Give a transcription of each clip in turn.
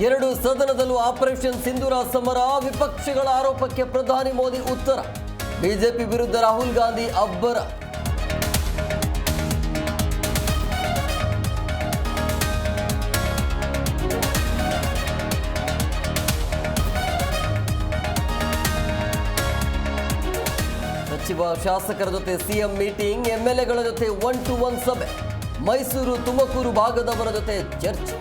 ಎರಡು ಸದನದಲ್ಲೂ ಆಪರೇಷನ್ ಸಿಂಧೂರ ಸಮರ, ವಿಪಕ್ಷಗಳ ಆರೋಪಕ್ಕೆ ಪ್ರಧಾನಿ ಮೋದಿ ಉತ್ತರ. ಬಿಜೆಪಿ ವಿರುದ್ಧ ರಾಹುಲ್ ಗಾಂಧಿ ಅಬ್ಬರ. ಸಚಿವ ಶಾಸಕರ ಜೊತೆ ಸಿಎಂ ಮೀಟಿಂಗ್, ಎಂಎಲ್ಎಗಳ ಜೊತೆ 1-to-1 ಸಭೆ, ಮೈಸೂರು ತುಮಕೂರು ಭಾಗದವರ ಜೊತೆ ಚರ್ಚೆ.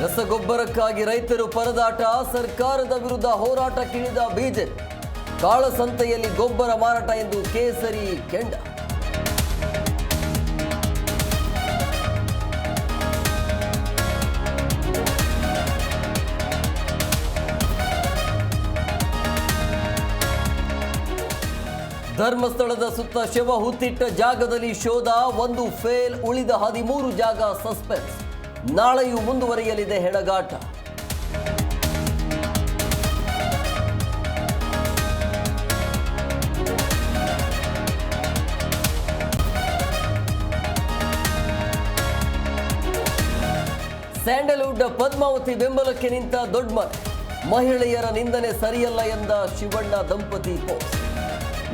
ರಸಗೊಬ್ಬರಕ್ಕಾಗಿ ರೈತರು ಪರದಾಟ, ಸರ್ಕಾರದ ವಿರುದ್ಧ ಹೋರಾಟಕ್ಕಿಳಿದ ಬಿಜೆಪಿ. ಕಾಳಸಂತೆಯಲ್ಲಿ ಗೊಬ್ಬರ ಮಾರಾಟ ಎಂದು ಕೇಸರಿ ಕೆಂಡ. ಧರ್ಮಸ್ಥಳದ ಸುತ್ತ ಶವ ಹೂತಿಟ್ಟ ಜಾಗದಲ್ಲಿ ಶೋಧ, ಒಂದು ಫೇಲ್, ಉಳಿದ 13 ಜಾಗ ಸಸ್ಪೆನ್ಸ್. ನಾಳೆಯೂ ಮುಂದುವರಿಯಲಿದೆ ಹೆಣಗಾಟ. ಸ್ಯಾಂಡಲ್ವುಡ್ ಪದ್ಮಾವತಿ ಬೆಂಬಲಕ್ಕೆ ನಿಂತ ದೊಡ್ಡ ಮನೆ. ಮಹಿಳೆಯರ ನಿಂದನೆ ಸರಿಯಲ್ಲ ಎಂದ ಶಿವಣ್ಣ ದಂಪತಿ ಪೋಸ್ಟ್.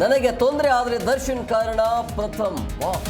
ನನಗೆ ತೊಂದರೆ ಆದರೆ ದರ್ಶನ್ ಕಾರಣ, ಪ್ರಥಮ್ ವಾಕ್.